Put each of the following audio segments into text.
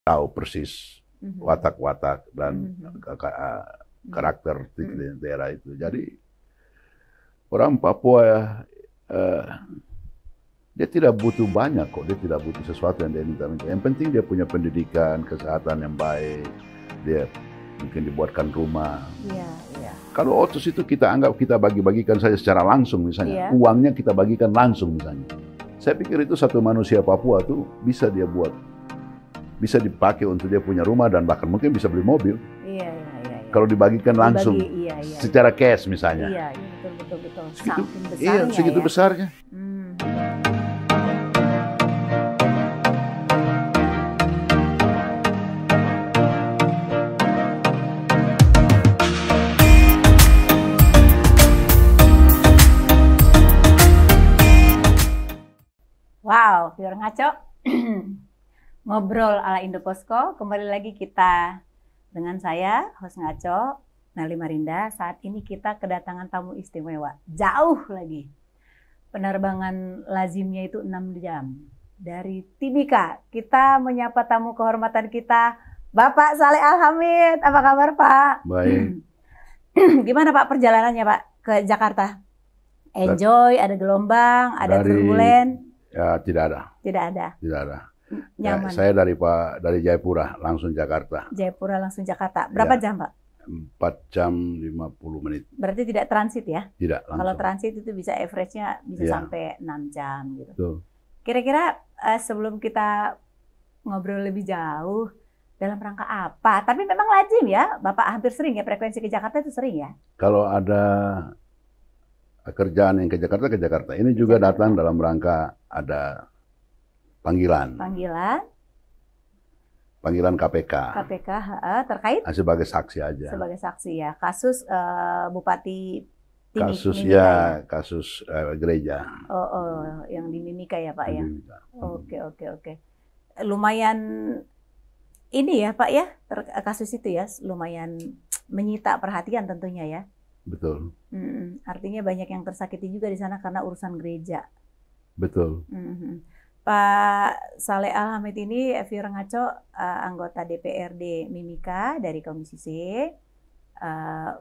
tahu persis watak-watak dan karakter di daerah itu. Jadi orang Papua dia tidak butuh banyak kok, dia tidak butuh sesuatu yang dia minta-minta. Yang penting dia punya pendidikan, kesehatan yang baik, dia mungkin dibuatkan rumah. Kalau otsus itu kita anggap kita bagi-bagikan saja secara langsung misalnya, uangnya kita bagikan langsung misalnya. Saya pikir itu satu manusia Papua tuh bisa dia buat, bisa dipakai untuk dia punya rumah dan bahkan mungkin bisa beli mobil. Kalau dibagikan langsung, secara cash misalnya. Iya, betul. Saking besarnya. Iya, segitu besarnya. Wow, Viewer Ngaco. Ngobrol ala Indoposko. Kembali lagi kita dengan saya, host Ngaco, Nelly Marinda. Saat ini kita kedatangan tamu istimewa. Jauh lagi. Penerbangan lazimnya itu 6 jam. Dari Timika, kita menyapa tamu kehormatan kita, Bapak Saleh Al-Hamid. Apa kabar, Pak? Baik. Gimana, Pak, perjalanannya, Pak, ke Jakarta? Enjoy, ada gelombang, ada turbulen? Ya, tidak ada. Tidak ada. Nyaman. Saya dari Jayapura langsung Jakarta. Jayapura langsung Jakarta. Berapa jam, Pak? 4 jam 50 menit. Berarti tidak transit ya? Tidak, langsung. Kalau transit itu bisa average-nya bisa sampai 6 jam gitu. Betul. Kira-kira sebelum kita ngobrol lebih jauh, dalam rangka apa? Tapi memang lazim ya, Bapak hampir sering ya, frekuensi ke Jakarta itu sering ya? Kalau ada kerjaan yang ke Jakarta. Ini juga datang dalam rangka ada panggilan KPK. Terkait? Sebagai saksi aja. Sebagai saksi ya. Kasus Bupati Timika. Kasus gereja. Yang di Mimika ya, Pak ya. Oke. Lumayan ini ya, Pak ya, kasus itu ya, lumayan menyita perhatian tentunya ya. Betul. Artinya banyak yang tersakiti juga di sana karena urusan gereja. Betul. Pak Saleh Al-Hamid ini, Viewer Ngaco, anggota DPRD Mimika dari Komisi C.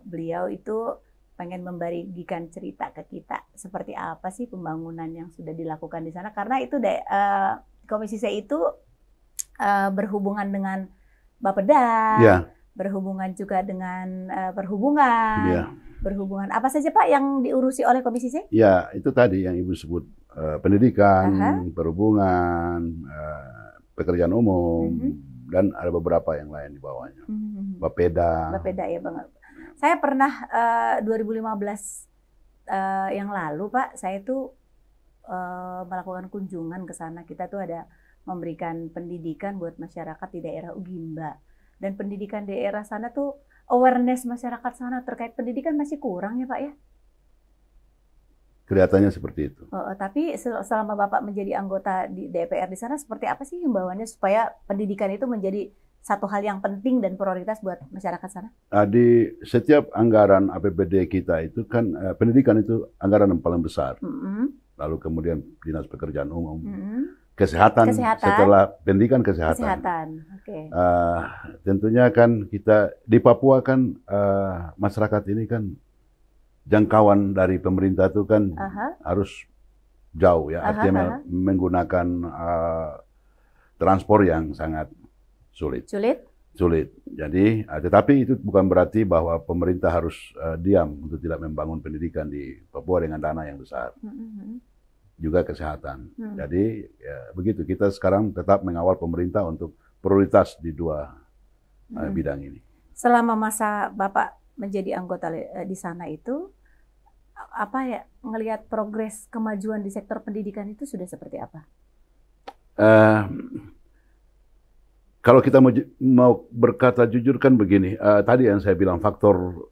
Beliau itu pengen membagikan cerita ke kita seperti apa sih pembangunan yang sudah dilakukan di sana, karena itu Komisi C itu berhubungan dengan Bapeda, berhubungan juga dengan perhubungan. Berhubungan apa saja, Pak, yang diurusi oleh Komisi C? Ya, itu tadi yang Ibu sebut, pendidikan, perhubungan, pekerjaan umum, dan ada beberapa yang lain di bawahnya. Bapeda ya, Bang. Saya pernah 2015 yang lalu, Pak, saya tuh melakukan kunjungan ke sana. Kita tuh ada memberikan pendidikan buat masyarakat di daerah Ugimba. Dan pendidikan daerah sana tuh, awareness masyarakat sana terkait pendidikan masih kurang ya, Pak ya? Kelihatannya seperti itu. Tapi selama Bapak menjadi anggota di DPR di sana, seperti apa sih himbauannya supaya pendidikan itu menjadi satu hal yang penting dan prioritas buat masyarakat sana? Di setiap anggaran APBD kita itu kan pendidikan itu anggaran yang paling besar. Lalu kemudian Dinas Pekerjaan Umum. Kesehatan, setelah pendidikan kesehatan. Tentunya kan kita di Papua kan masyarakat ini kan jangkauan dari pemerintah itu kan harus jauh ya, artinya menggunakan transport yang sangat sulit. Jadi, tetapi itu bukan berarti bahwa pemerintah harus diam untuk tidak membangun pendidikan di Papua dengan dana yang besar. Juga kesehatan. Jadi ya, begitu, kita sekarang tetap mengawal pemerintah untuk prioritas di dua bidang ini. Selama masa Bapak menjadi anggota di sana itu, apa ya, ngelihat progres kemajuan di sektor pendidikan itu sudah seperti apa? Kalau kita mau berkata jujur kan begini, tadi yang saya bilang faktor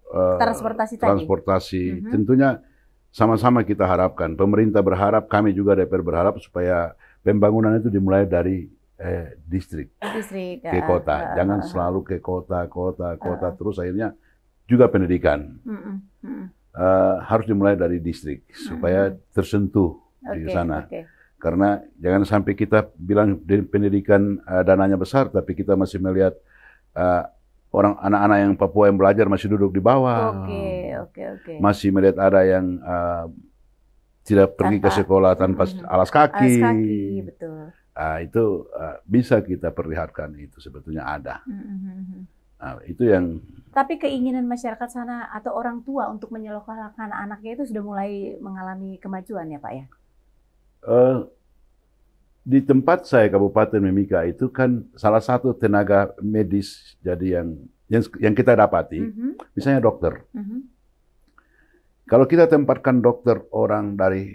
transportasi tentunya sama-sama kita harapkan. Pemerintah berharap, kami juga DPR berharap supaya pembangunan itu dimulai dari distrik ke kota. Jangan selalu ke kota terus akhirnya juga pendidikan. Harus dimulai dari distrik supaya tersentuh di sana. Karena jangan sampai kita bilang pendidikan dananya besar, tapi kita masih melihat anak-anak yang Papua yang belajar masih duduk di bawah. Oke. Masih melihat ada yang tidak pergi ke sekolah tanpa alas kaki. Alas kaki, betul. Itu bisa kita perlihatkan, itu sebetulnya ada. Itu yang. Tapi keinginan masyarakat sana atau orang tua untuk menyekolahkan anaknya itu sudah mulai mengalami kemajuan ya Pak ya? Di tempat saya Kabupaten Mimika itu kan salah satu tenaga medis jadi yang kita dapati, misalnya dokter. Kalau kita tempatkan dokter orang dari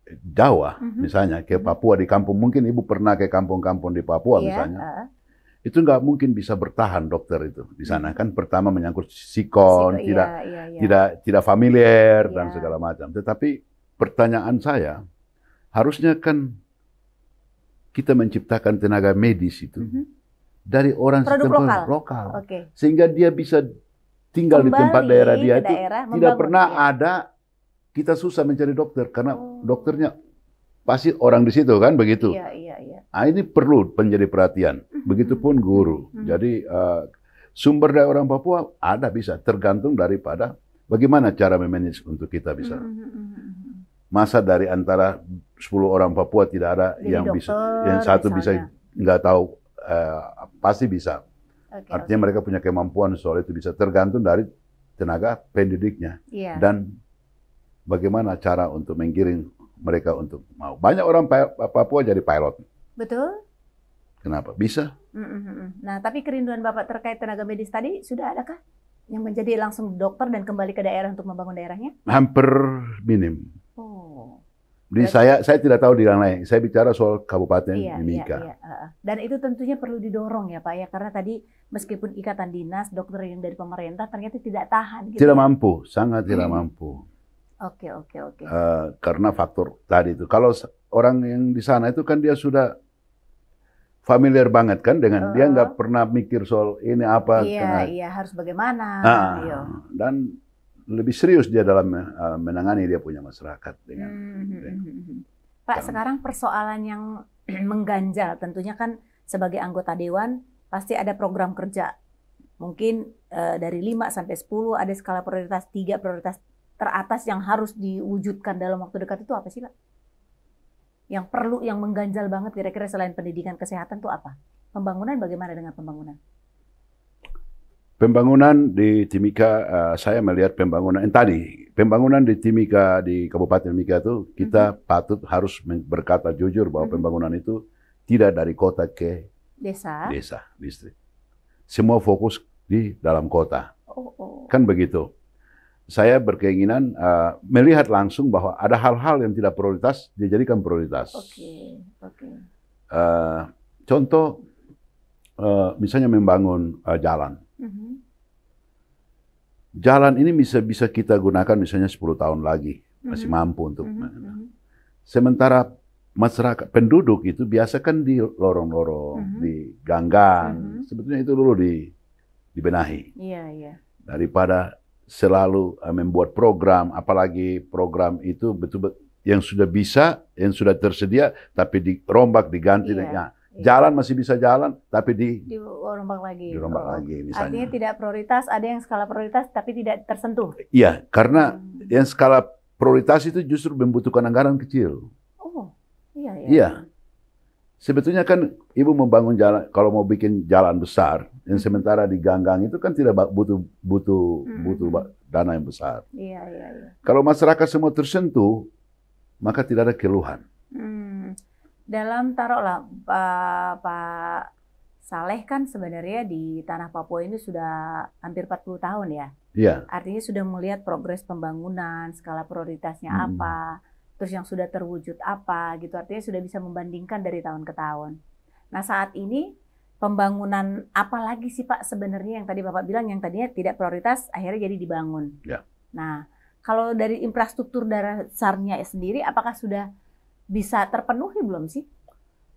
Jawa, misalnya ke Papua di kampung, mungkin Ibu pernah ke kampung-kampung di Papua misalnya. Itu nggak mungkin bisa bertahan dokter itu di sana kan, pertama menyangkut sikon, tidak familiar dan segala macam. Tetapi pertanyaan saya, harusnya kan kita menciptakan tenaga medis itu dari orang setempat lokal. Sehingga dia bisa tinggal di tempat daerah dia itu, tidak pernah ada kita susah mencari dokter karena dokternya pasti orang di situ kan, begitu. Ini perlu menjadi perhatian. Begitupun guru. Jadi sumber daya orang Papua ada, bisa tergantung daripada bagaimana cara memanage untuk kita bisa. Masa dari antara 10 orang Papua tidak ada yang bisa, yang satu bisa nggak tahu, pasti bisa. Artinya mereka punya kemampuan soal itu, bisa tergantung dari tenaga pendidiknya dan bagaimana cara untuk menggiring mereka untuk mau. Banyak orang Papua jadi pilot. Betul. Kenapa? Bisa. Nah, tapi kerinduan Bapak terkait tenaga medis tadi sudah adakah yang menjadi langsung dokter dan kembali ke daerah untuk membangun daerahnya? Hampir minim. Jadi saya tidak tahu di yang lain. Saya bicara soal Kabupaten Mimika. Dan itu tentunya perlu didorong ya Pak ya, karena tadi meskipun ikatan dinas dokter yang dari pemerintah ternyata tidak tahan. Gitu tidak mampu, sangat tidak mampu. Oke. Karena faktor tadi itu. Kalau orang yang di sana itu kan dia sudah familiar banget kan dengan dia nggak pernah mikir soal ini apa. Harus bagaimana. Dan lebih serius dia dalam menangani dia punya masyarakat dengan. Pak, sekarang persoalan yang mengganjal tentunya kan sebagai anggota dewan pasti ada program kerja. Mungkin dari 5 sampai 10 ada skala prioritas, 3 prioritas teratas yang harus diwujudkan dalam waktu dekat itu apa sih Pak? Yang perlu, yang mengganjal banget kira-kira selain pendidikan kesehatan itu apa? Pembangunan, bagaimana dengan pembangunan? Pembangunan di Timika, saya melihat pembangunan pembangunan di Timika, di Kabupaten Mimika itu kita patut harus berkata jujur bahwa pembangunan itu tidak dari kota ke desa, distrik. Semua fokus di dalam kota. Kan begitu. Saya berkeinginan melihat langsung bahwa ada hal-hal yang tidak prioritas dijadikan prioritas. Contoh, misalnya membangun jalan. Jalan ini bisa kita gunakan misalnya 10 tahun lagi, masih mampu untuk. Sementara masyarakat penduduk itu biasa kan di lorong-lorong, di gang-gang. Sebetulnya itu dulu dibenahi. Daripada selalu membuat program, apalagi program itu betul-betul yang sudah bisa, yang sudah tersedia, tapi dirombak, diganti. Jalan masih bisa jalan, tapi dirombak lagi. Misalnya. Artinya tidak prioritas, ada yang skala prioritas, tapi tidak tersentuh. Iya, karena yang skala prioritas itu justru membutuhkan anggaran kecil. Iya. Sebetulnya kan Ibu membangun jalan, kalau mau bikin jalan besar, yang sementara di gang-gang itu kan tidak butuh dana yang besar. Kalau masyarakat semua tersentuh, maka tidak ada keluhan. Dalam taruhlah Pak Saleh kan sebenarnya di tanah Papua ini sudah hampir 40 tahun ya. Artinya sudah melihat progres pembangunan, skala prioritasnya apa, terus yang sudah terwujud apa gitu. Artinya sudah bisa membandingkan dari tahun ke tahun. Nah saat ini pembangunan apa lagi sih Pak sebenarnya yang tadi Bapak bilang yang tadinya tidak prioritas akhirnya jadi dibangun. Nah kalau dari infrastruktur dasarnya sendiri apakah sudah bisa terpenuhi belum sih?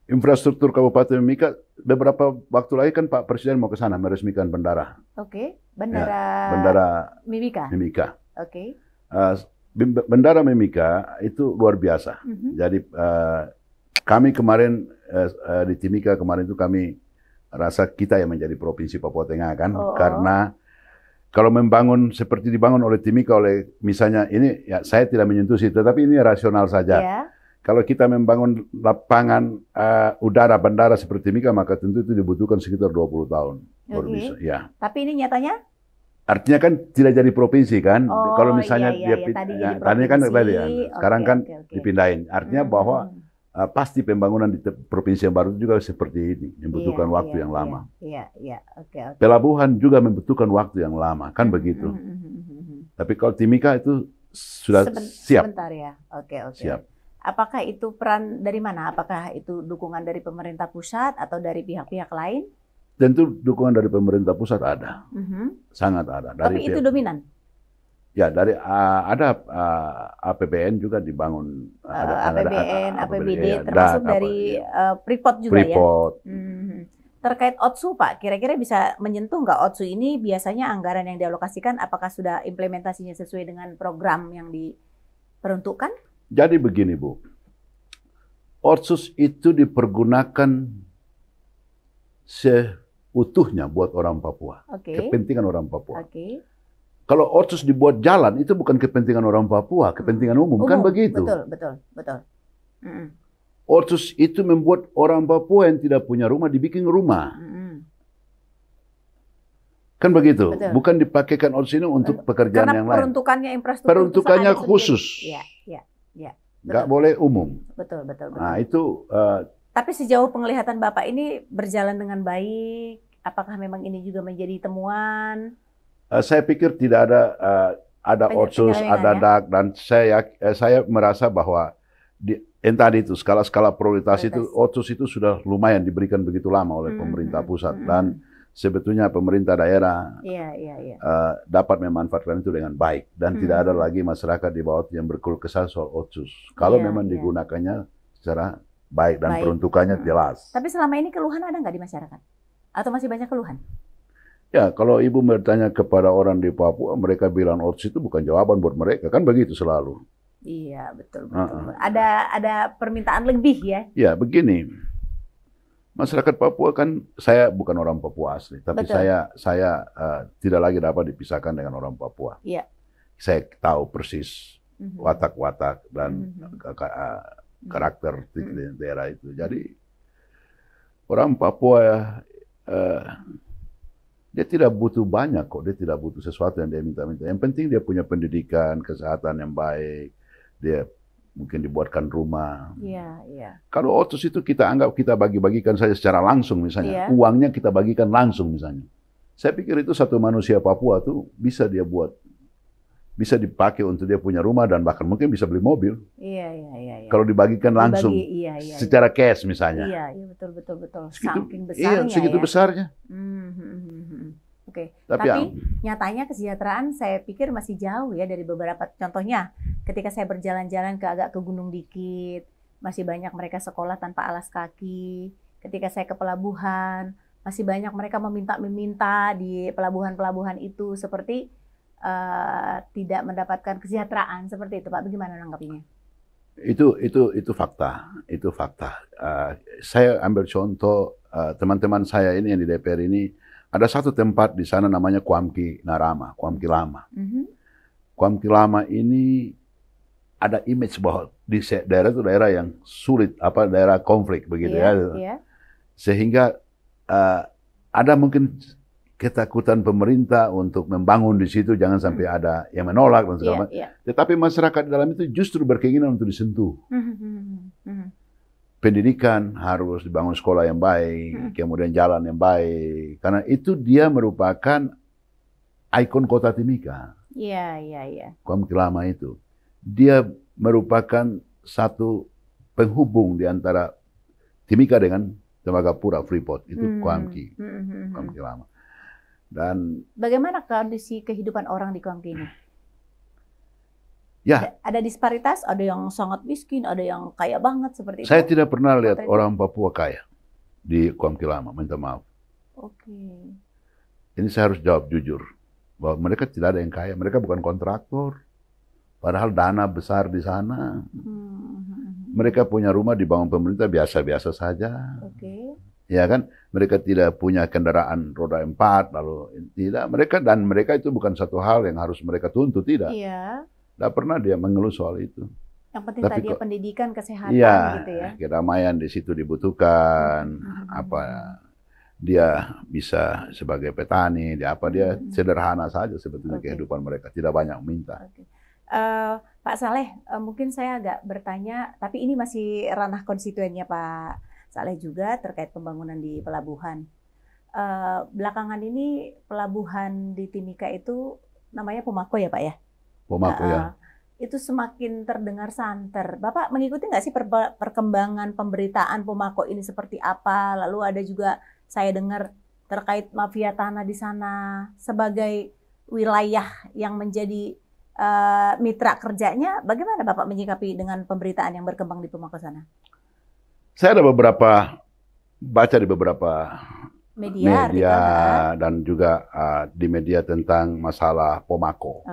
Infrastruktur Kabupaten Mimika beberapa waktu lagi kan Pak Presiden mau ke sana meresmikan bandara. Bandara Mimika. Oke. Bandara Mimika itu luar biasa. Jadi kami kemarin di Timika kemarin itu kami rasa kita yang menjadi provinsi Papua Tengah kan, karena kalau membangun seperti dibangun oleh Timika oleh misalnya ini ya saya tidak menyentuh situ, tetapi ini rasional saja. Yeah. Kalau kita membangun lapangan udara bandara seperti Timika maka tentu itu dibutuhkan sekitar 20 tahun baru bisa. Ya. Tapi ini nyatanya? Artinya kan tidak jadi provinsi kan. Kalau misalnya tadinya kan tadi ya. Sekarang kan dipindahin. Artinya bahwa pasti pembangunan di provinsi yang baru juga seperti ini, membutuhkan waktu yang lama. Pelabuhan juga membutuhkan waktu yang lama, kan begitu. Tapi kalau Timika itu sudah siap. Sebentar ya, siap. Apakah itu peran dari mana? Apakah itu dukungan dari pemerintah pusat atau dari pihak-pihak lain? Tentu dukungan dari pemerintah pusat ada, sangat ada. Tapi itu dominan? Ya, dari ada APBN juga dibangun. APBN, APBD, termasuk dari Freeport juga Freeport. Ya? Terkait OTSU Pak, kira-kira bisa menyentuh nggak OTSU ini biasanya anggaran yang dialokasikan, apakah sudah implementasinya sesuai dengan program yang diperuntukkan? Jadi begini Bu, OTSU itu dipergunakan seutuhnya buat orang Papua, kepentingan orang Papua. Kalau OTSU dibuat jalan itu bukan kepentingan orang Papua, kepentingan umum kan begitu. Betul. OTSU itu membuat orang Papua yang tidak punya rumah dibikin rumah. Kan begitu, bukan dipakaikan OTSU ini untuk pekerjaan yang lain. Karena peruntukannya infrastruktur. Peruntukannya khusus. Iya. Nggak boleh umum. Betul. Nah itu. Tapi sejauh penglihatan Bapak ini berjalan dengan baik, apakah memang ini juga menjadi temuan? Saya pikir tidak ada OTSU, ada DAK, dan saya merasa bahwa entah itu skala prioritas itu OTSU itu sudah lumayan diberikan begitu lama oleh pemerintah pusat dan sebetulnya pemerintah daerah dapat memanfaatkan itu dengan baik dan tidak ada lagi masyarakat di bawah yang berkeluh kesah soal OTSU. Kalau memang digunakannya secara baik dan peruntukannya jelas. Tapi selama ini keluhan ada nggak di masyarakat? Atau masih banyak keluhan? Ya, kalau Ibu bertanya kepada orang di Papua, mereka bilang OTSU itu bukan jawaban buat mereka, kan begitu selalu. Iya, betul. Ada permintaan lebih ya? Ya, begini. Masyarakat Papua kan, saya bukan orang Papua asli, tapi saya tidak lagi dapat dipisahkan dengan orang Papua. Iya. Saya tahu persis watak-watak dan karakter di daerah itu. Jadi orang Papua dia tidak butuh banyak kok, dia tidak butuh sesuatu yang dia minta-minta. Yang penting dia punya pendidikan, kesehatan yang baik, dia mungkin dibuatkan rumah. Iya. Kalau OTSU itu kita anggap kita bagi-bagikan saja secara langsung misalnya, uangnya kita bagikan langsung misalnya. Saya pikir itu satu manusia Papua tuh bisa dia buat, bisa dipakai untuk dia punya rumah dan bahkan mungkin bisa beli mobil. Iya. Kalau dibagikan langsung, secara cash misalnya. Iya, betul. Saking besarnya. Segitu besarnya. Oke. Tapi nyatanya kesejahteraan saya pikir masih jauh ya dari beberapa contohnya. Ketika saya berjalan-jalan agak ke gunung dikit, masih banyak mereka sekolah tanpa alas kaki. Ketika saya ke pelabuhan, masih banyak mereka meminta di pelabuhan-pelabuhan itu seperti tidak mendapatkan kesejahteraan seperti itu, Pak. Bagaimana menanggapinya? Itu fakta. Saya ambil contoh teman-teman saya ini yang di DPR ini, ada satu tempat di sana namanya Kuamki Narama, Kuamki Lama. Kuamki Lama ini ada image bahwa di daerah itu daerah yang sulit, daerah konflik begitu ya. Sehingga ada mungkin ketakutan pemerintah untuk membangun di situ, jangan sampai ada yang menolak dan segala macam. Tetapi masyarakat di dalam itu justru berkeinginan untuk disentuh. Pendidikan harus dibangun, sekolah yang baik, kemudian jalan yang baik, karena itu dia merupakan ikon kota Timika. Iya. Kuamki Lama itu, dia merupakan satu penghubung di antara Timika dengan Tembagapura, Freeport, itu Kuamki Lama. Dan bagaimana kondisi kehidupan orang di Kuamki ini? Ya. Ada disparitas, ada yang sangat miskin, ada yang kaya banget seperti itu. Saya tidak pernah lihat orang Papua kaya di Kuamki Lama, minta maaf. Ini saya harus jawab jujur, bahwa mereka tidak ada yang kaya, mereka bukan kontraktor, padahal dana besar di sana. Mereka punya rumah dibangun pemerintah biasa-biasa saja. Ya kan, mereka tidak punya kendaraan roda 4, lalu tidak. Mereka itu bukan satu hal yang harus mereka tuntut, tidak. Tidak pernah dia mengeluh soal itu. Yang penting tadi pendidikan, kesehatan gitu ya. Kedamaian di situ dibutuhkan. Dia bisa sebagai petani, dia sederhana saja sebetulnya kehidupan mereka, tidak banyak minta. Pak Saleh, mungkin saya agak bertanya, tapi ini masih ranah konstituennya Pak Saleh juga terkait pembangunan di pelabuhan. Belakangan ini pelabuhan di Timika itu namanya Pomako ya Pak ya? Pomako ya. Itu semakin terdengar santer. Bapak mengikuti nggak sih perkembangan pemberitaan Pomako ini seperti apa? Lalu ada juga saya dengar terkait mafia tanah di sana sebagai wilayah yang menjadi mitra kerjanya. Bagaimana Bapak menyikapi dengan pemberitaan yang berkembang di Pomako sana? Saya ada baca di beberapa media dan juga di media tentang masalah Pomako.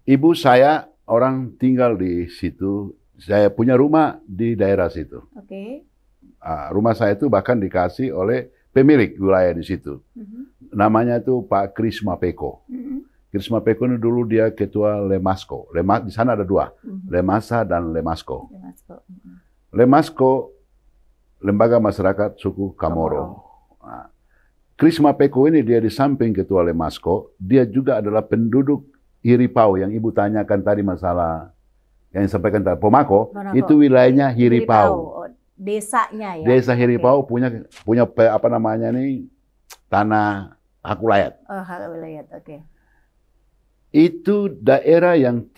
Ibu saya orang tinggal di situ, saya punya rumah di daerah situ. Rumah saya itu bahkan dikasih oleh pemilik wilayah di situ. Namanya itu Pak Krisma Peko. Krisma Peko ini dulu dia ketua Lemasko. Di sana ada dua, Lemasa dan Lemasko. Lemasko, Lembaga Masyarakat Suku Kamoro. Krisma Peko ini dia di samping ketua Lemasko, dia juga adalah penduduk Hiripau yang Ibu tanyakan tadi masalah yang disampaikan tadi Pomako, itu wilayahnya Hiripau. Desanya ya. Desa Hiripau punya apa namanya nih tanah hak wilayah. Hak wilayah, Itu daerah yang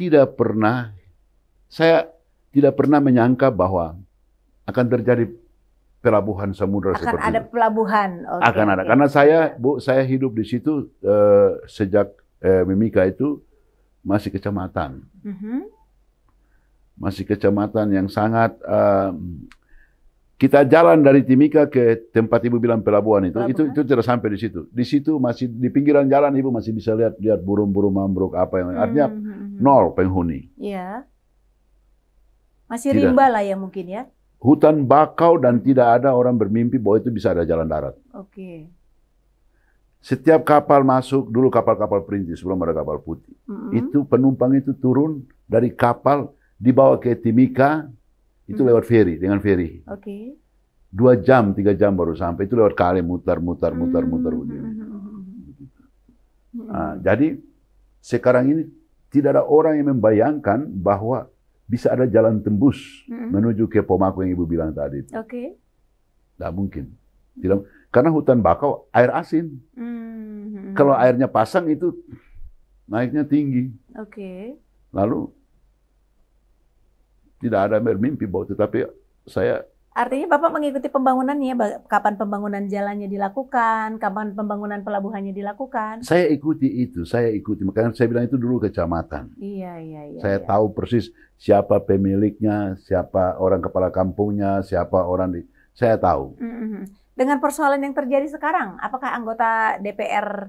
saya tidak pernah menyangka bahwa akan terjadi pelabuhan samudra seperti itu. Akan ada pelabuhan. Akan ada. Karena saya hidup di situ sejak Mimika itu masih kecamatan. Masih kecamatan yang sangat kita jalan dari Timika ke tempat Ibu bilang pelabuhan itu tidak sampai di situ. Di situ masih di pinggiran jalan Ibu masih bisa lihat burung-burung mambruk apa yang artinya nol penghuni. Iya. Masih rimba lah ya mungkin ya. Hutan bakau dan tidak ada orang bermimpi bahwa itu bisa ada jalan darat. Setiap kapal masuk, dulu kapal-kapal perintis sebelum ada kapal putih. Itu penumpang itu turun dari kapal dibawa ke Timika. Itu lewat feri, dengan feri. 2 jam, 3 jam baru sampai. Itu lewat kali mutar. Jadi sekarang ini tidak ada orang yang membayangkan bahwa bisa ada jalan tembus menuju ke Pomako yang Ibu bilang tadi. Tidak mungkin. Karena hutan bakau air asin. Kalau airnya pasang itu naiknya tinggi. Lalu tidak ada bermimpi bahwa tetapi saya. Artinya Bapak mengikuti pembangunannya, kapan pembangunan jalannya dilakukan, kapan pembangunan pelabuhannya dilakukan? Saya ikuti itu, makanya saya bilang itu dulu kecamatan. Saya tahu persis siapa pemiliknya, siapa orang kepala kampungnya, siapa orang saya tahu. Dengan persoalan yang terjadi sekarang, apakah anggota DPR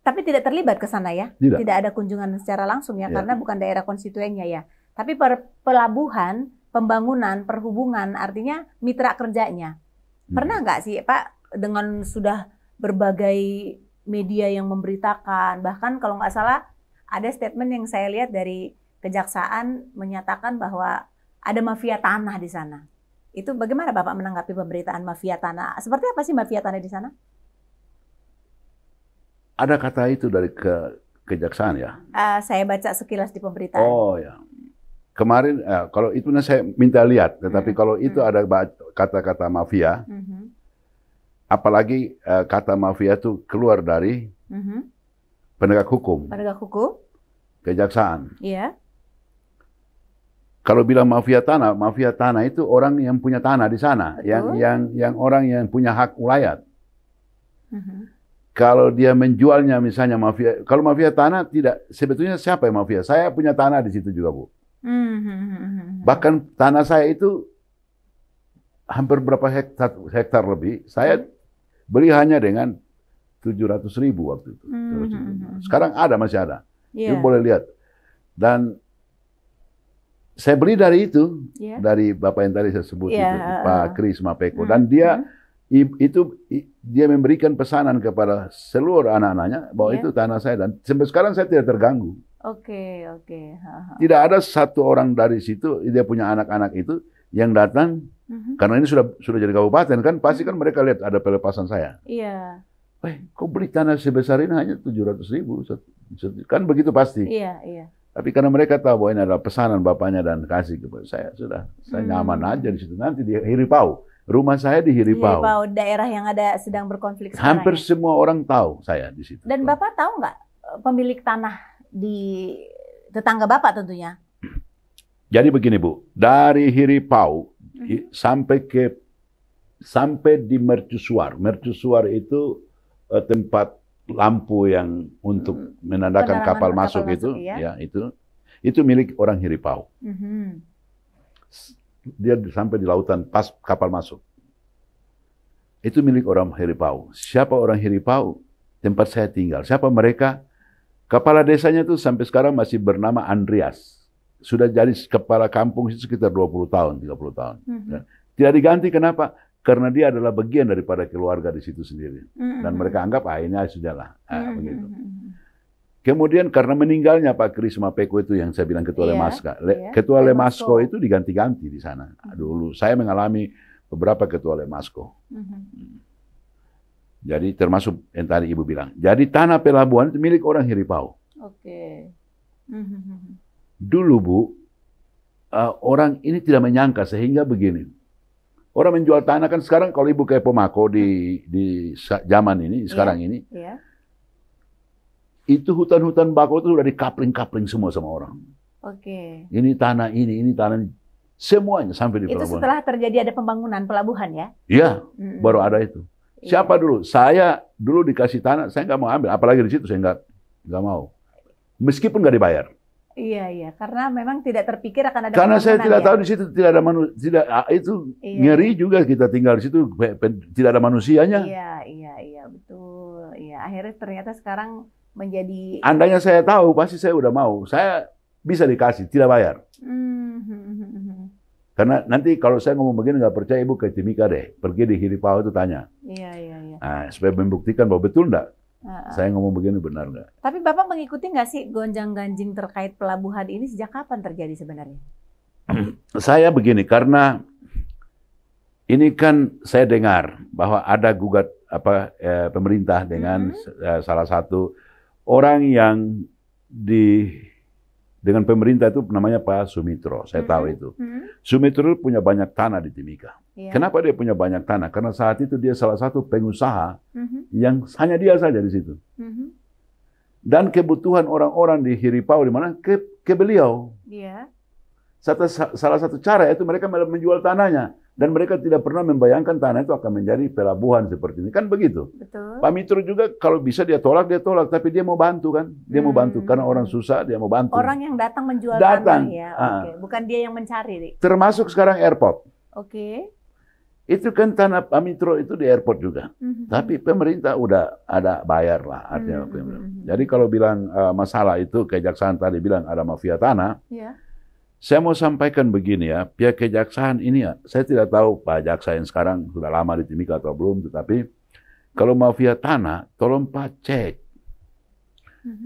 tapi tidak terlibat ke sana ya? Tidak ada kunjungan secara langsung ya, karena bukan daerah konstituennya ya. Tapi pelabuhan, pembangunan, perhubungan, artinya mitra kerjanya. Pernah nggak sih Pak, dengan sudah berbagai media yang memberitakan, bahkan kalau nggak salah ada statement yang saya lihat dari Kejaksaan menyatakan bahwa ada mafia tanah di sana. Itu bagaimana Bapak menanggapi pemberitaan mafia tanah? Seperti apa sih mafia tanah di sana? Ada kata itu dari Kejaksaan ya? Saya baca sekilas di pemberitaan. Oh ya. Kemarin, kalau itu saya minta lihat, tetapi kalau itu ada kata-kata mafia, apalagi kata mafia itu keluar dari penegak hukum, Kejaksaan. Iya. Kalau bilang mafia tanah itu orang yang punya tanah di sana, yang orang yang punya hak wilayah. Kalau dia menjualnya misalnya kalau mafia tanah tidak, sebetulnya siapa yang mafia? Saya punya tanah di situ juga, Bu. Bahkan tanah saya itu hampir berapa hektar lebih, saya beli hanya dengan 700.000 waktu itu. Sekarang masih ada. Ibu boleh lihat. Dan Saya beli dari itu, Yeah. dari Bapak yang tadi saya sebut itu, Pak Kris Mapeko. Dan dia memberikan pesanan kepada seluruh anak-anaknya bahwa itu tanah saya. Dan sampai sekarang saya tidak terganggu. Oke. Tidak ada satu orang dari situ, dia punya anak-anak itu yang datang, karena ini sudah jadi kabupaten kan, pasti kan mereka lihat ada pelepasan saya. Iya. Kok beli tanah sebesar ini hanya 700.000? Kan begitu pasti. Iya. Tapi karena mereka tahu bahwa ini adalah pesanan bapaknya dan kasih kepada saya, saya nyaman aja di situ. Nanti di Hiripau, rumah saya di Hiripau. Hiripau, daerah yang sedang berkonflik sekarang. Hampir semua orang tahu saya di situ. Dan Bapak tahu nggak pemilik tanah di tetangga Bapak tentunya? Jadi begini Bu, dari Hiripau sampai di Mercusuar. Mercusuar itu tempat lampu yang untuk menandakan kapal masuk itu, ya itu milik orang Hiripau. Dia sampai di lautan pas kapal masuk. Itu milik orang Hiripau. Siapa orang Hiripau? Tempat saya tinggal. Siapa mereka? Kepala desanya itu sampai sekarang masih bernama Andreas. Sudah jadi kepala kampung itu sekitar 20 tahun, 30 tahun. Tidak diganti, kenapa? Karena dia adalah bagian daripada keluarga di situ sendiri. Dan mereka anggap, ini sudahlah. Begitu. Kemudian karena meninggalnya Pak Kris Mapeko itu yang saya bilang Ketua Lemaska. Ketua Lemasko itu diganti-ganti di sana. Dulu saya mengalami beberapa Ketua Lemasko. Jadi termasuk yang tadi Ibu bilang. Jadi tanah pelabuhan itu milik orang Hiripau. Oke. Dulu Bu, orang ini tidak menyangka sehingga begini. Orang menjual tanah kan sekarang kalau Ibu ke Pomako di zaman ini, sekarang ini, itu hutan-hutan bako itu sudah dikapling-kapling semua sama orang. Oke. Ini tanah ini tanah ini. Semuanya sampai di pelabuhan. Itu setelah terjadi ada pembangunan pelabuhan ya? Iya, baru ada itu. Siapa dulu? Saya dulu dikasih tanah, saya nggak mau ambil. Apalagi di situ saya nggak mau. Meskipun nggak dibayar. Iya, karena memang tidak terpikir akan ada. Karena saya tidak tahu di situ tidak ada manusia, itu ngeri juga kita tinggal di situ tidak ada manusianya. Iya, betul. Iya, akhirnya ternyata sekarang menjadi. Andainya saya tahu, pasti saya udah mau. Saya bisa dikasih, tidak bayar. Karena nanti kalau saya ngomong begini nggak percaya, Ibu ke Timika deh, pergi di Hiripau itu tanya. Iya. Nah, supaya membuktikan bahwa betul enggak. Saya ngomong begini benar nggak? Tapi Bapak mengikuti nggak sih gonjang-ganjing terkait pelabuhan ini sejak kapan terjadi sebenarnya? Saya begini, karena ini kan saya dengar bahwa ada gugat pemerintah dengan salah satu orang yang dengan pemerintah itu namanya Pak Sumitro. Saya tahu itu. Sumitro punya banyak tanah di Timika. Kenapa dia punya banyak tanah? Karena saat itu dia salah satu pengusaha yang hanya dia saja di situ. Dan kebutuhan orang-orang di Hiripau di mana ke beliau. Salah satu cara itu mereka menjual tanahnya. Dan mereka tidak pernah membayangkan tanah itu akan menjadi pelabuhan seperti ini. Kan begitu. Betul. Pak Mitro juga kalau bisa dia tolak. Tapi dia mau bantu kan. Dia mau bantu. Karena orang susah, dia mau bantu. Orang yang datang menjual tanah ya. Bukan dia yang mencari. Termasuk sekarang airport. Oke. Itu kan tanah Pak Mitro itu di airport juga. Tapi pemerintah udah ada bayar lah. Artinya. Jadi kalau bilang masalah itu, kejaksaan tadi bilang ada mafia tanah. Saya mau sampaikan begini ya, pihak kejaksaan ini ya, saya tidak tahu Pak Jaksa yang sekarang sudah lama di Timika atau belum, tetapi kalau mafia tanah, tolong Pak cek.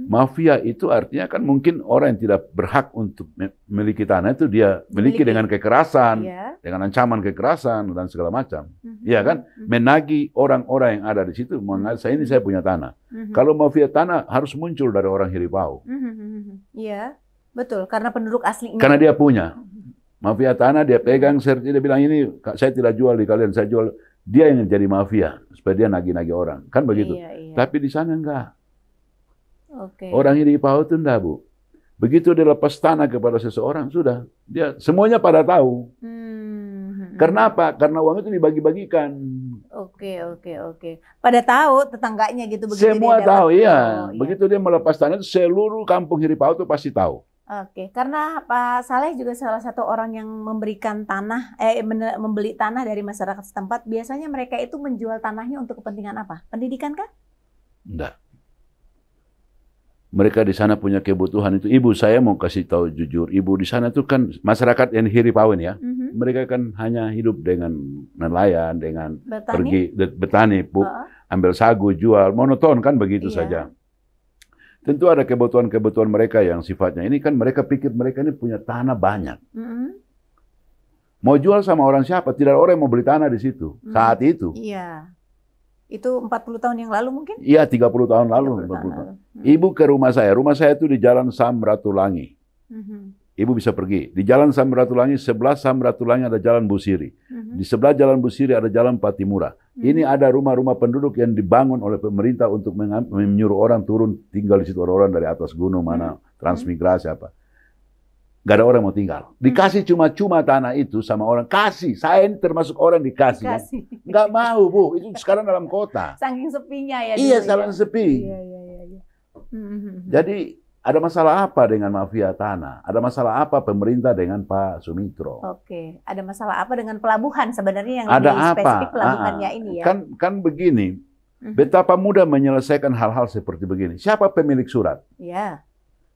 Mafia itu artinya kan mungkin orang yang tidak berhak untuk memiliki tanah itu dia miliki dengan kekerasan, dengan ancaman kekerasan dan segala macam. Iya kan? Menagih orang-orang yang ada di situ, mengatakan ini saya punya tanah. Kalau mafia tanah harus muncul dari orang Hiripau. Iya. Betul, karena penduduk aslinya. Karena dia punya. Mafia tanah, dia pegang, dia bilang ini saya tidak jual di kalian, saya jual. Dia yang jadi mafia, supaya dia nagih-nagih orang. Kan begitu. Tapi di sana enggak. Orang Hiripau itu enggak, Bu. Begitu dia lepas tanah kepada seseorang, sudah. Dia semuanya pada tahu. Karena apa? Karena uang itu dibagi-bagikan. Oke. Pada tahu tetangganya gitu. Semua tahu, iya. Begitu dia melepas tanah, seluruh kampung Hiripau itu pasti tahu. Oke, karena Pak Saleh juga salah satu orang yang memberikan tanah, membeli tanah dari masyarakat setempat. Biasanya mereka itu menjual tanahnya untuk kepentingan apa? Pendidikan kah? Enggak. mereka di sana punya kebutuhan itu. Ibu, saya mau kasih tahu jujur, ibu di sana tuh kan masyarakat yang hiripawin ya. Mereka kan hanya hidup dengan nelayan, dengan pergi bertani, ambil sagu, jual, monoton kan begitu saja. Tentu ada kebutuhan-kebutuhan mereka yang sifatnya ini kan mereka pikir mereka ini punya tanah banyak. Mau jual sama orang siapa? Tidak ada orang yang mau beli tanah di situ saat itu. Iya. Itu 40 tahun yang lalu mungkin? Iya, 30 tahun lalu. 40 tahun. Ibu ke rumah saya itu di Jalan Samratulangi. Ibu bisa pergi. Di Jalan Samratulangi, sebelah Samratulangi ada Jalan Busiri. Di sebelah Jalan Busiri ada Jalan Patimura. Ini ada rumah-rumah penduduk yang dibangun oleh pemerintah untuk menyuruh orang turun tinggal di situ. Orang dari atas gunung mana, transmigrasi apa. Gak ada orang mau tinggal. Dikasih cuma-cuma tanah itu sama orang. Kasih. Saya ini termasuk orang dikasih. Nggak mau, Bu. Itu sekarang dalam kota. Saking sepinya ya. Iya, saking sepi. Iya. Jadi ada masalah apa dengan mafia tanah? Ada masalah apa pemerintah dengan Pak Sumitro? Oke. Ada masalah apa dengan pelabuhan sebenarnya yang ada lebih spesifik pelabuhannya ini ya? Kan begini. Betapa mudah menyelesaikan hal-hal seperti begini. Siapa pemilik surat? Iya.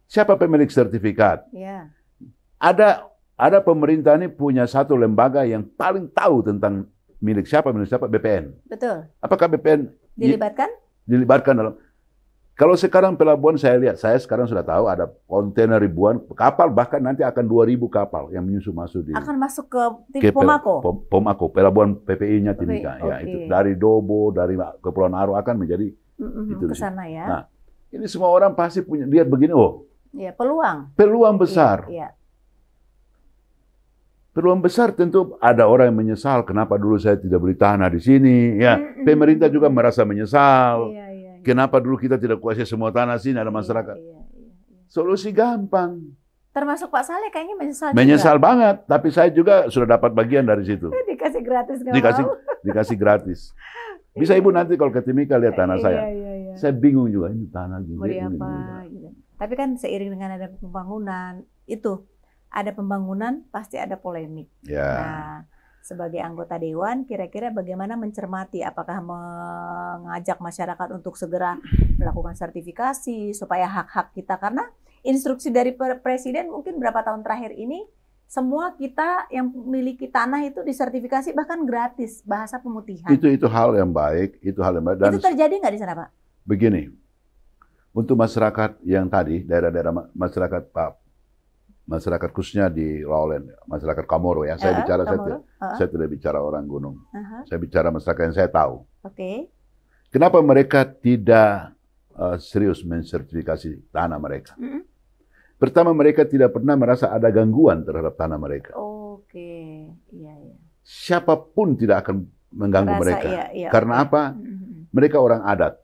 Siapa pemilik sertifikat? Iya. Ada pemerintah ini punya satu lembaga yang paling tahu tentang milik siapa, BPN. Betul. Apakah BPN dilibatkan? Dilibatkan dalam. Kalau sekarang pelabuhan saya lihat, saya sekarang sudah tahu ada kontainer ribuan kapal, bahkan nanti akan 2.000 kapal yang menyusul masuk di. Akan masuk ke Pomako. Pomako, pelabuhan PPI-nya Timika. Okay. Ya itu dari Dobo, dari Kepulauan Aro akan menjadi itu ke sana ya. Nah, ini semua orang pasti punya lihat begini, ya, peluang. Peluang besar. Iya. Peluang besar tentu ada orang yang menyesal kenapa dulu saya tidak beli tanah di sini. Ya, pemerintah juga merasa menyesal. Kenapa dulu kita tidak kuasai semua tanah sini, ada masyarakat. Solusi gampang. Termasuk Pak Saleh kayaknya menyesal juga. Menyesal banget, tapi saya juga sudah dapat bagian dari situ. Dikasih gratis nggak mau? Dikasih gratis. Bisa Ibu nanti kalau ke Timika lihat tanah saya. Saya bingung juga ini tanah gini. Mau diapa? Gitu. Tapi kan seiring dengan ada pembangunan itu. Ada pembangunan, pasti ada polemik. Ya. Nah, sebagai anggota dewan, kira-kira bagaimana mencermati apakah mengajak masyarakat untuk segera melakukan sertifikasi supaya hak-hak kita, karena instruksi dari Presiden mungkin berapa tahun terakhir ini, semua kita yang memiliki tanah itu disertifikasi bahkan gratis, bahasa pemutihan. Itu hal yang baik, Dan itu terjadi nggak di sana, Pak? Begini, untuk masyarakat yang tadi, daerah-daerah masyarakat khususnya di Lowland, masyarakat Kamoro ya. Saya tidak bicara orang gunung. Saya bicara masyarakat yang saya tahu. Oke. Kenapa mereka tidak serius mensertifikasi tanah mereka? Pertama, mereka tidak pernah merasa ada gangguan terhadap tanah mereka. Oke, iya. Siapapun tidak akan mengganggu mereka. Iya, Karena apa? Mereka orang adat.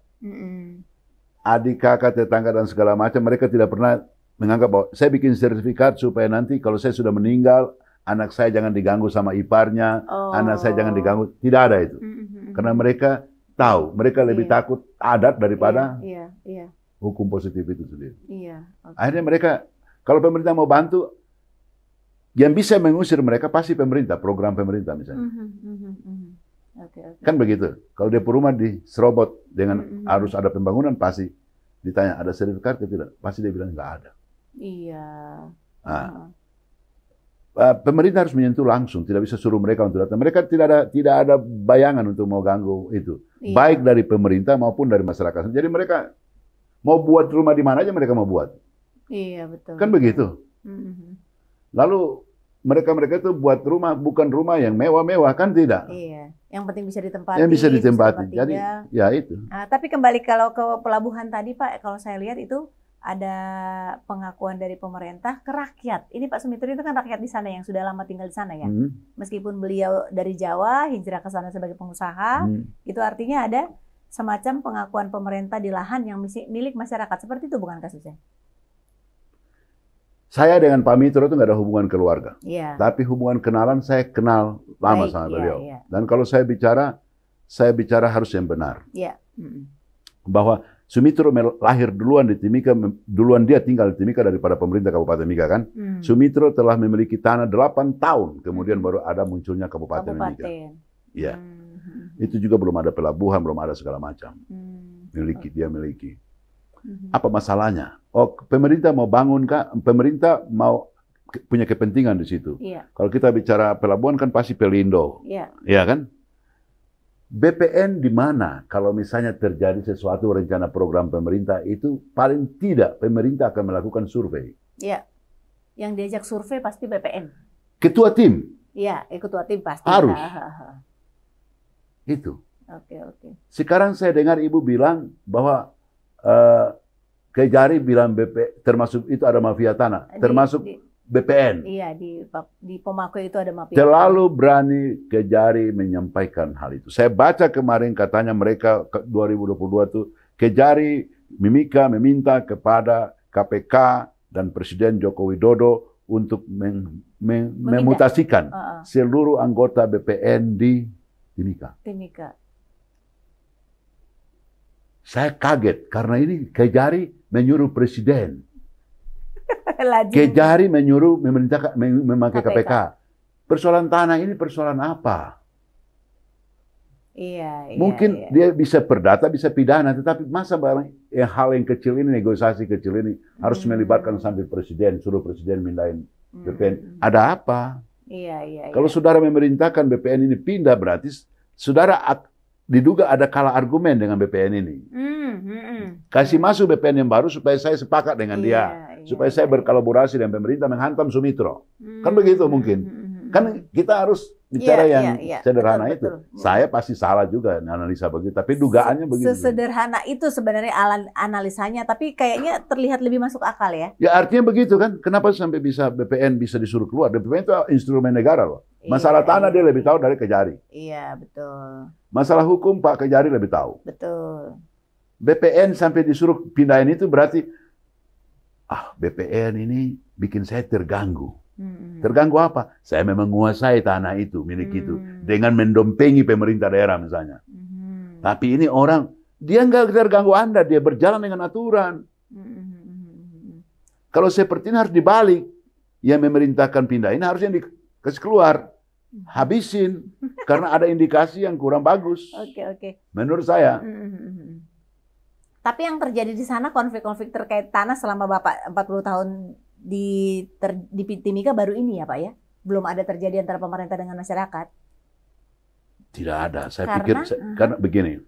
Adik, kakak, tetangga dan segala macam, mereka tidak pernah menganggap bahwa saya bikin sertifikat supaya nanti kalau saya sudah meninggal, anak saya jangan diganggu sama iparnya, anak saya jangan diganggu. Tidak ada itu. Karena mereka tahu, mereka lebih takut adat daripada hukum positif itu sendiri. Akhirnya mereka, kalau pemerintah mau bantu, yang bisa mengusir mereka pasti pemerintah, program pemerintah misalnya. Kan begitu. Kalau dia rumah diserobot dengan harus ada pembangunan, pasti ditanya ada sertifikat atau tidak, pasti dia bilang nggak ada. Iya. Nah, pemerintah harus menyentuh langsung, tidak bisa suruh mereka untuk datang. Mereka tidak ada bayangan untuk mau ganggu itu, baik dari pemerintah maupun dari masyarakat. Jadi mereka mau buat rumah di mana aja mereka mau buat. Iya betul. Kan begitu. Lalu mereka itu buat rumah bukan rumah yang mewah-mewah, kan tidak. Iya. Yang penting bisa ditempati. Yang bisa ditempati. Jadi ya itu. Tapi kembali kalau ke pelabuhan tadi Pak, kalau saya lihat itu ada pengakuan dari pemerintah ke rakyat. Ini Pak Sumitro itu kan rakyat di sana yang sudah lama tinggal di sana ya. Meskipun beliau dari Jawa, hijrah ke sana sebagai pengusaha, itu artinya ada semacam pengakuan pemerintah di lahan yang milik masyarakat. Seperti itu bukan kasusnya? Saya dengan Pak Mitro itu nggak ada hubungan keluarga. Tapi hubungan kenalan saya kenal lama sama beliau. Dan kalau saya bicara harus yang benar. Bahwa Sumitro lahir duluan di Timika, duluan dia tinggal di Timika daripada pemerintah Kabupaten Mika kan. Sumitro telah memiliki tanah 8 tahun, kemudian baru ada munculnya Kabupaten Mika. Iya. Itu juga belum ada pelabuhan, belum ada segala macam. Dia miliki. Apa masalahnya? Oh, pemerintah mau bangun kah? Pemerintah mau punya kepentingan di situ. Iya. Kalau kita bicara pelabuhan kan pasti Pelindo. Iya. Iya kan? BPN di mana kalau misalnya terjadi sesuatu rencana program pemerintah itu paling tidak pemerintah akan melakukan survei. Iya. Yang diajak survei pasti BPN. Ketua tim. Iya, ketua tim pasti. Harus. Itu. Oke. Sekarang saya dengar Ibu bilang bahwa Kejari bilang termasuk itu ada mafia tanah, termasuk BPN. Iya, di Pomako itu ada mafia. Terlalu berani Kejari menyampaikan hal itu. Saya baca kemarin katanya mereka 2022 tuh Kejari Mimika meminta kepada KPK dan Presiden Joko Widodo untuk memutasikan seluruh anggota BPN di Timika. Saya kaget karena ini Kejari menyuruh Presiden. Kejari menyuruh memakai KPK. Persoalan tanah ini persoalan apa? Iya. Mungkin dia bisa perdata, bisa pidana, tetapi masa barang hal yang kecil ini, negosiasi kecil ini harus melibatkan sampai Presiden, suruh Presiden mindahin BPN. Ada apa? Iya. Kalau saudara memerintahkan BPN ini pindah, berarti saudara diduga ada kalah argumen dengan BPN ini. Kasih masuk BPN yang baru supaya saya sepakat dengan dia. Supaya saya berkolaborasi dengan pemerintah menghantam Sumitro. Kan begitu mungkin. Kan kita harus bicara yang sederhana itu. Betul. Saya pasti salah juga analisa begitu. Tapi dugaannya begitu. Sesederhana itu sebenarnya analisanya. Tapi kayaknya terlihat lebih masuk akal ya. Ya artinya begitu kan. Kenapa sampai BPN bisa disuruh keluar? BPN itu instrumen negara loh. Masalah tanah dia lebih tahu dari Kejari. Iya, betul. Masalah hukum Pak Kejari lebih tahu. Betul. BPN sampai disuruh pindahin itu berarti BPN ini bikin saya terganggu. Terganggu apa? Saya memang menguasai tanah itu, milik itu. Dengan mendompengi pemerintah daerah misalnya. Tapi ini orang, dia nggak terganggu Anda, dia berjalan dengan aturan. Kalau seperti ini harus dibalik. Yang memerintahkan pindah ini harusnya dikasih keluar. Habisin. Karena ada indikasi yang kurang bagus. Oke. Menurut saya. Tapi yang terjadi di sana konflik-konflik terkait tanah selama Bapak 40 tahun di Timika baru ini ya Pak ya? Belum ada terjadi antara pemerintah dengan masyarakat? Tidak ada. Saya pikir, karena begini.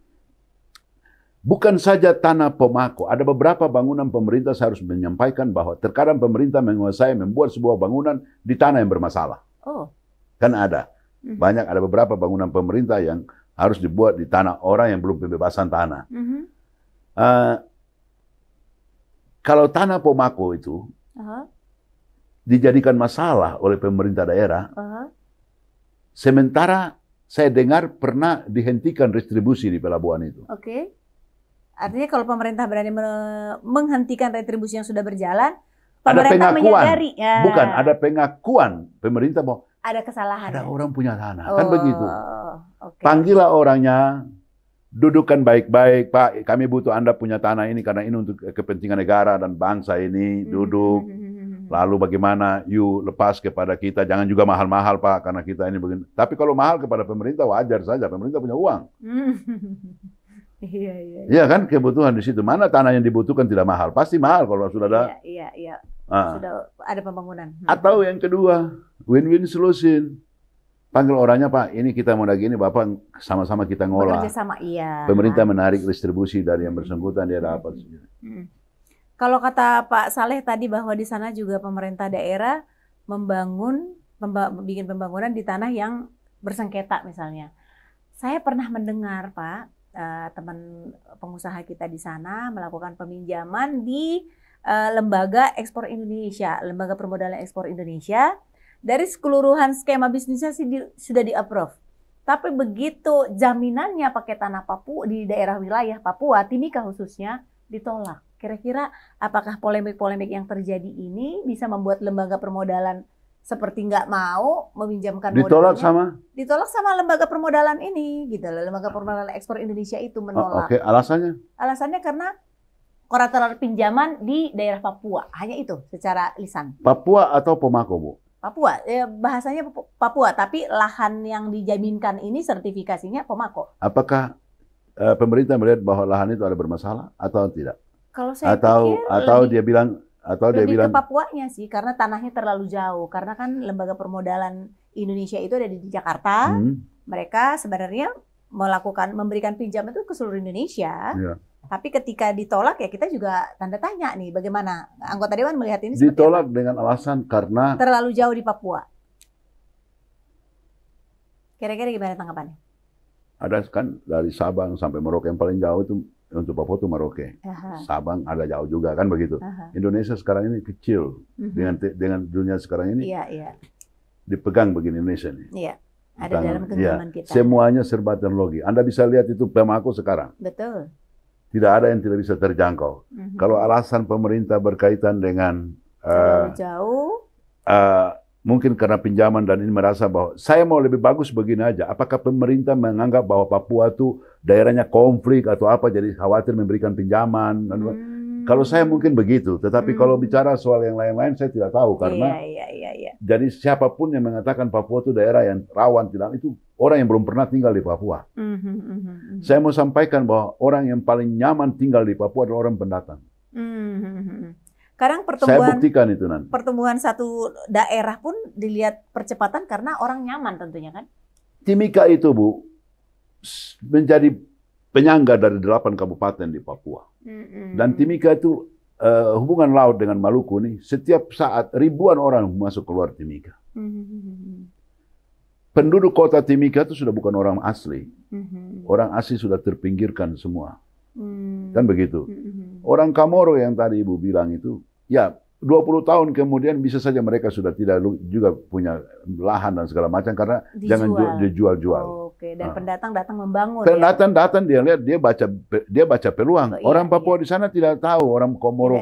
Bukan saja tanah Pomako, ada beberapa bangunan pemerintah saya harus menyampaikan bahwa terkadang pemerintah menguasai membuat sebuah bangunan di tanah yang bermasalah. Kan ada. Banyak ada beberapa bangunan pemerintah yang harus dibuat di tanah orang yang belum pembebasan tanah. Kalau tanah Pomako itu dijadikan masalah oleh pemerintah daerah, sementara saya dengar pernah dihentikan distribusi di pelabuhan itu. Artinya kalau pemerintah berani menghentikan retribusi yang sudah berjalan, pemerintah menyadari. Bukan, ada pengakuan pemerintah bahwa ada kesalahan. Ada orang punya tanah, kan begitu. Panggillah orangnya, dudukkan baik-baik, Pak, kami butuh Anda punya tanah ini karena ini untuk kepentingan negara dan bangsa ini, duduk. Lalu bagaimana, lepas kepada kita, jangan juga mahal-mahal Pak, karena kita ini begini. Tapi kalau mahal kepada pemerintah, wajar saja, pemerintah punya uang. Iya kan, kebutuhan di situ. Mana tanah yang dibutuhkan tidak mahal? Pasti mahal kalau sudah ada. Iya. Sudah ada pembangunan. Atau yang kedua, win-win solution. Panggil orangnya, Pak, ini kita mau lagi ini, Bapak sama-sama kita ngolah. Bekerjasama, iya. Pemerintah menarik distribusi dari yang bersangkutan, dia dapat. Kalau kata Pak Saleh tadi bahwa di sana juga pemerintah daerah bikin pembangunan di tanah yang bersengketa misalnya. Saya pernah mendengar, Pak, teman pengusaha kita di sana melakukan peminjaman di Lembaga Ekspor Indonesia, Lembaga Permodalan Ekspor Indonesia. Dari keseluruhan skema bisnisnya sudah di-approve. Tapi begitu jaminannya pakai tanah Papua di daerah wilayah Papua, Timika khususnya, ditolak. Kira-kira apakah polemik-polemik yang terjadi ini bisa membuat lembaga permodalan seperti nggak mau meminjamkan modalnya? Ditolak sama lembaga permodalan ini, gitu loh. Lembaga Permodalan Ekspor Indonesia itu menolak. Alasannya? Alasannya karena kolateral pinjaman di daerah Papua. Hanya itu secara lisan. Papua atau Pomako, Bu? Papua, bahasanya Papua, tapi lahan yang dijaminkan ini sertifikasinya Pomako. Apakah pemerintah melihat bahwa lahan itu ada bermasalah atau tidak? Kalau saya atau dia bilang lebih ke Papuanya sih, karena tanahnya terlalu jauh. Karena kan lembaga permodalan Indonesia itu ada di Jakarta. Mereka sebenarnya memberikan pinjam itu ke seluruh Indonesia. Ya. Tapi ketika ditolak ya kita juga tanda tanya nih, bagaimana anggota dewan melihat ini? Ditolak dengan alasan karena terlalu jauh di Papua. Kira-kira gimana tanggapannya? Ada kan dari Sabang sampai Merauke, yang paling jauh itu untuk Papua itu Merauke. Sabang ada jauh juga kan begitu. Indonesia sekarang ini kecil dengan dunia sekarang ini. Dipegang begini Indonesia ini. Iya. Ada dalam genggaman kita. Semuanya serba teknologi. Anda bisa lihat itu Pemako sekarang. Betul. Tidak ada yang tidak bisa terjangkau. Kalau alasan pemerintah berkaitan dengan jauh, mungkin karena pinjaman dan ini merasa bahwa saya mau lebih bagus begini aja. Apakah pemerintah menganggap bahwa Papua itu daerahnya konflik atau apa, jadi khawatir memberikan pinjaman? Kalau saya mungkin begitu, tetapi kalau bicara soal yang lain-lain saya tidak tahu karena jadi siapapun yang mengatakan Papua itu daerah yang rawan, tidak, itu orang yang belum pernah tinggal di Papua. Saya mau sampaikan bahwa orang yang paling nyaman tinggal di Papua adalah orang pendatang. Sekarang saya buktikan itu nanti. Pertumbuhan satu daerah pun dilihat percepatan karena orang nyaman tentunya kan. Timika itu Bu menjadi penyangga dari 8 kabupaten di Papua. Dan Timika itu hubungan laut dengan Maluku nih, setiap saat ribuan orang masuk keluar Timika. Penduduk kota Timika itu sudah bukan orang asli. Orang asli sudah terpinggirkan semua. Kan begitu. Orang Kamoro yang tadi Ibu bilang itu, ya 20 tahun kemudian bisa saja mereka sudah tidak juga punya lahan dan segala macam karena jangan dijual-jual. Oke, dan pendatang datang membangun. Pendatang datang dia lihat, dia baca peluang. Orang Papua di sana tidak tahu, orang Komoro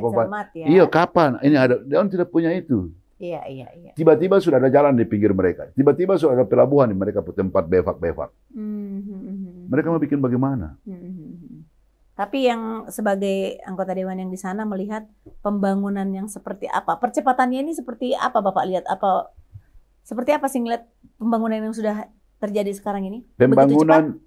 iya kapan ini ada, dia tidak punya itu. Iya. Tiba-tiba sudah ada jalan di pinggir mereka. Tiba-tiba sudah ada pelabuhan di mereka tempat bevak-bevak. Mereka mau bikin bagaimana? Tapi yang sebagai anggota dewan yang di sana melihat pembangunan yang seperti apa? Percepatannya ini seperti apa Bapak lihat? Seperti apa sih ngeliat pembangunan yang sudah terjadi sekarang ini? Pembangunan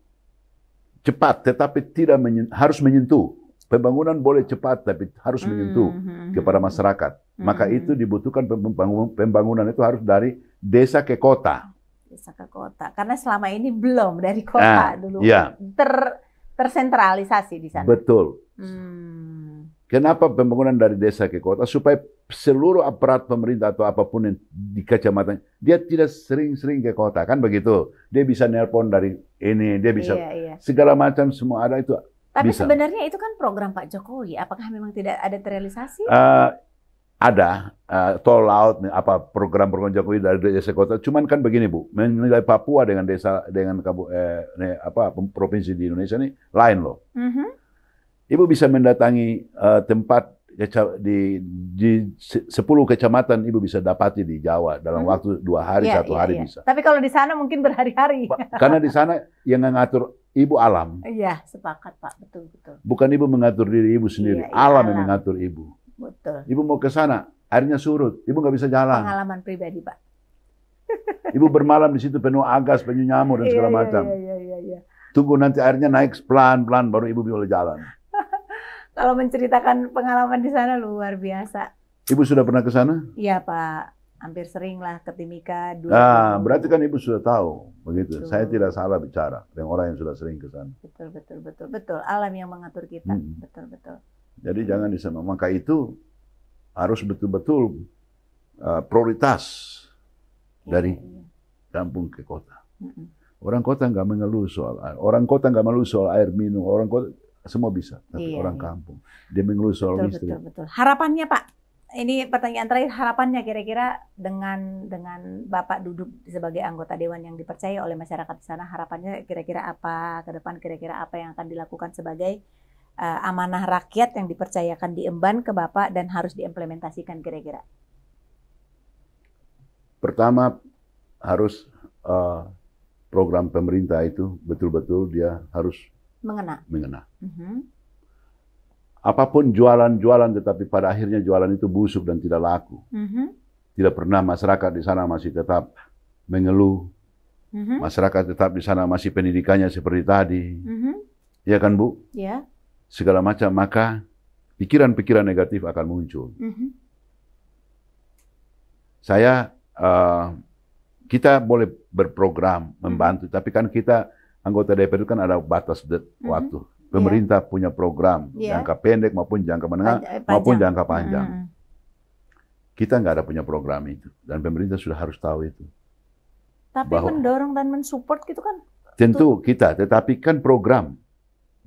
cepat tetapi tidak harus menyentuh. Pembangunan boleh cepat tapi harus menyentuh kepada masyarakat. Maka itu dibutuhkan pembangunan itu harus dari desa ke kota. Desa ke kota. Karena selama ini belum dari kota dulu. Iya. Tersentralisasi di sana. Betul. Kenapa pembangunan dari desa ke kota? Supaya seluruh aparat pemerintah atau apapun yang di kecamatan, dia tidak sering-sering ke kota, kan begitu? Dia bisa nelpon dari ini, dia bisa segala macam semua ada itu. Tapi sebenarnya itu kan program Pak Jokowi. Apakah memang tidak ada terrealisasi? Ada tol laut, apa program-program Jokowi dari desa kota. Cuman kan begini Bu, menilai Papua dengan desa dengan provinsi di Indonesia ini lain loh. Ibu bisa mendatangi tempat di 10 kecamatan, Ibu bisa dapati di Jawa dalam waktu 2 hari, 1 hari bisa. Tapi kalau di sana mungkin berhari-hari. Karena di sana yang mengatur Ibu alam. Iya, sepakat Pak, betul. Bukan Ibu mengatur diri Ibu sendiri, alam yang mengatur Ibu. Betul. Ibu mau ke sana, airnya surut, Ibu nggak bisa jalan. Pengalaman pribadi Pak. Ibu bermalam di situ penuh agas, penuh nyamuk dan segala macam. Iya. Tunggu nanti airnya naik pelan-pelan baru Ibu bisa jalan. Kalau menceritakan pengalaman di sana luar biasa. Ibu sudah pernah ke sana? Iya Pak, hampir sering lah ke Timika. Berarti kan Ibu sudah tahu, begitu. Betul. Saya tidak salah bicara dengan orang yang sudah sering ke sana. Betul. Alam yang mengatur kita. Betul. Jadi jangan di sana. Maka itu harus betul-betul prioritas dari kampung ke kota. Orang kota nggak mengeluh soal air. Orang kota nggak mengeluh soal air minum. Orang kota semua bisa. Tapi orang kampung dia mengeluh soal listrik. Betul. Harapannya Pak, ini pertanyaan terakhir, harapannya kira-kira dengan Bapak duduk sebagai anggota dewan yang dipercaya oleh masyarakat di sana, harapannya kira-kira apa ke depan? Kira-kira apa yang akan dilakukan sebagai amanah rakyat yang dipercayakan diemban ke Bapak dan harus diimplementasikan kira-kira? Pertama harus program pemerintah itu betul-betul dia harus mengena. Apapun jualan tetapi pada akhirnya jualan itu busuk dan tidak laku. Tidak pernah masyarakat di sana masih tetap mengeluh. Masyarakat tetap di sana masih pendidikannya seperti tadi. Ya kan Bu? Ya. Segala macam, maka pikiran-pikiran negatif akan muncul. Kita boleh berprogram, membantu, tapi kan kita anggota DPR itu kan ada batas waktu. Pemerintah punya program jangka pendek maupun jangka menengah maupun jangka panjang. Kita nggak ada punya program itu, dan pemerintah sudah harus tahu itu. Tapi mendorong dan mensupport gitu kan? Tentu kita, tetapi kan program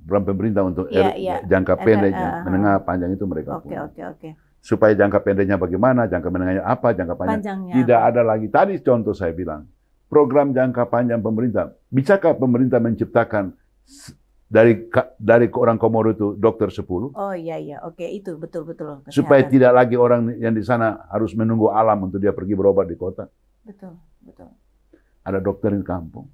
pemerintah untuk jangka pendek, menengah, panjang itu mereka punya. Oke. Supaya jangka pendeknya bagaimana, jangka menengahnya apa, jangka panjangnya tidak ada lagi. Tadi contoh saya bilang, program jangka panjang pemerintah, bisakah pemerintah menciptakan dari orang Komodo itu dokter 10? Oh iya, oke, itu betul. Kesehatan. Supaya tidak lagi orang yang di sana harus menunggu alam untuk dia pergi berobat di kota. Betul. Ada dokter di kampung.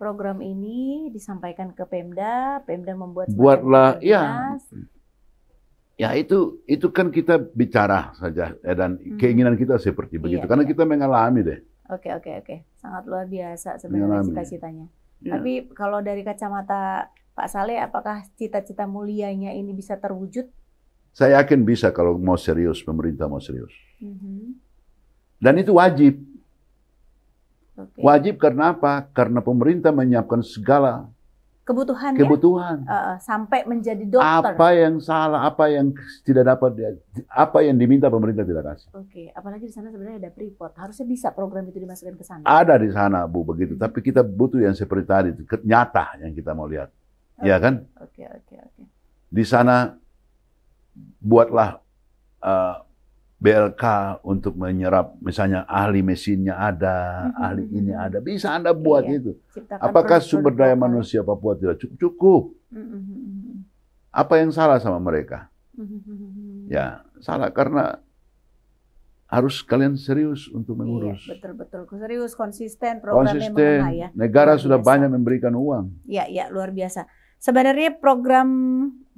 Program ini disampaikan ke Pemda membuat buatlah itu kan kita bicara saja dan keinginan kita seperti begitu karena kita mengalami deh. Oke. Sangat luar biasa sebenarnya cita-citanya. Tapi kalau dari kacamata Pak Saleh, apakah cita-cita mulianya ini bisa terwujud? Saya yakin bisa kalau mau serius, pemerintah mau serius. Dan itu wajib. Wajib karena apa? Karena pemerintah menyiapkan segala kebutuhan. Sampai menjadi dokter. Apa yang salah, apa yang tidak dapat, apa yang diminta pemerintah tidak kasih. Oke, apalagi di sana sebenarnya ada Freeport. Harusnya bisa program itu dimasukkan ke sana. Ada di sana, Bu, begitu. Tapi kita butuh yang seperti tadi, nyata yang kita mau lihat. Ya kan? Oke. Di sana buatlah BLK untuk menyerap, misalnya ahli mesinnya ada, ahli ini ada, bisa Anda buat itu. Apakah sumber daya manusia Papua tidak cukup? Apa yang salah sama mereka? Ya, salah karena harus kalian serius untuk mengurus. Iya, betul. Serius, konsisten, programnya mengena ya. Negara sudah banyak memberikan uang. Iya, luar biasa. Sebenarnya program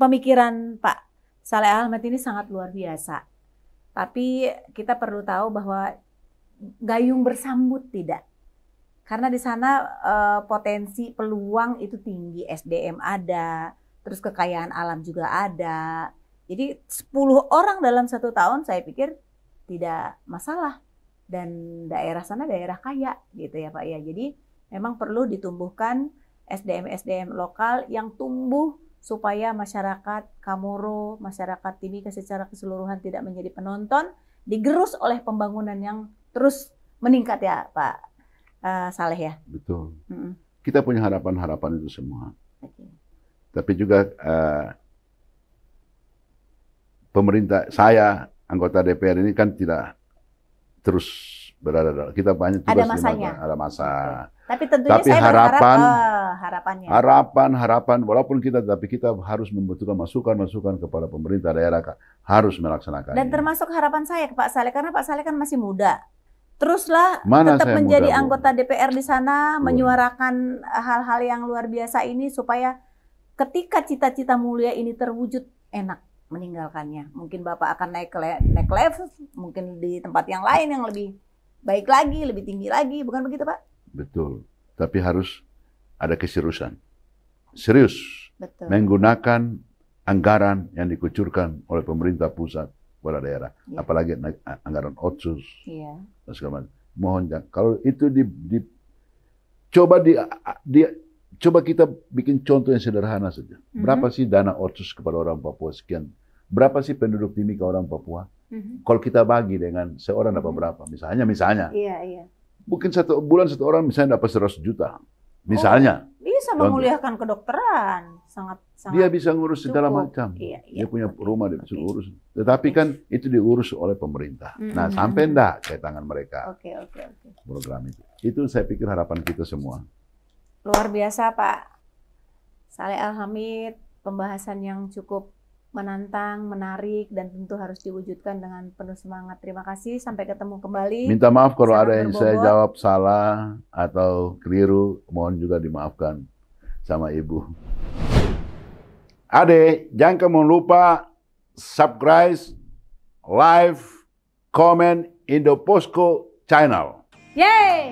pemikiran Pak Saleh Ahmad ini sangat luar biasa. Tapi kita perlu tahu bahwa gayung bersambut tidak. Karena di sana potensi peluang itu tinggi, SDM ada, terus kekayaan alam juga ada. Jadi 10 orang dalam 1 tahun saya pikir tidak masalah. Dan daerah sana daerah kaya gitu ya Pak ya. Jadi memang perlu ditumbuhkan SDM lokal yang tumbuh supaya masyarakat Kamoro, masyarakat Timika secara keseluruhan tidak menjadi penonton, digerus oleh pembangunan yang terus meningkat ya Pak Saleh ya. Betul. Kita punya harapan-harapan itu semua. Tapi juga pemerintah, saya anggota DPR ini kan tidak terus berada, kita banyak tugas, ada masa. Tapi tentunya saya harapan walaupun kita harus membutuhkan masukan kepada pemerintah daerah, harus melaksanakan. Dan termasuk harapan saya ke Pak Saleh, karena Pak Saleh kan masih muda. Teruslah tetap menjadi anggota DPR di sana, menyuarakan hal-hal yang luar biasa ini supaya ketika cita-cita mulia ini terwujud, enak meninggalkannya. Mungkin Bapak akan naik level, mungkin di tempat yang lain yang lebih baik lagi, lebih tinggi lagi, bukan begitu Pak? Betul, tapi harus ada keseriusan. Serius. Betul. Menggunakan anggaran yang dikucurkan oleh pemerintah pusat kepada daerah. Apalagi anggaran otsus. Dan segala macam. Mohon jangan. Kalau itu coba kita bikin contoh yang sederhana saja. Berapa sih dana otsus kepada orang Papua sekian? Berapa sih penduduk Timika orang Papua? Kalau kita bagi dengan seorang dapat berapa? Misalnya. Iya. Mungkin 1 bulan 1 orang misalnya dapat 100 juta. Misalnya. Bisa memuliakan kedokteran. Sangat dia bisa ngurus segala macam. Dia punya rumah, dia bisa urus. Tetapi kan itu diurus oleh pemerintah. Nah, sampai enggak ke tangan mereka. Oke. Program itu. Itu saya pikir harapan kita semua. Luar biasa Pak Saleh Al-Hamid. Pembahasan yang cukup menantang, menarik, dan tentu harus diwujudkan dengan penuh semangat. Terima kasih, sampai ketemu kembali. Minta maaf kalau ada yang saya jawab salah atau keliru, mohon juga dimaafkan sama Ibu. Ade, jangan lupa subscribe, like, comment Indo Posko channel. Yeay!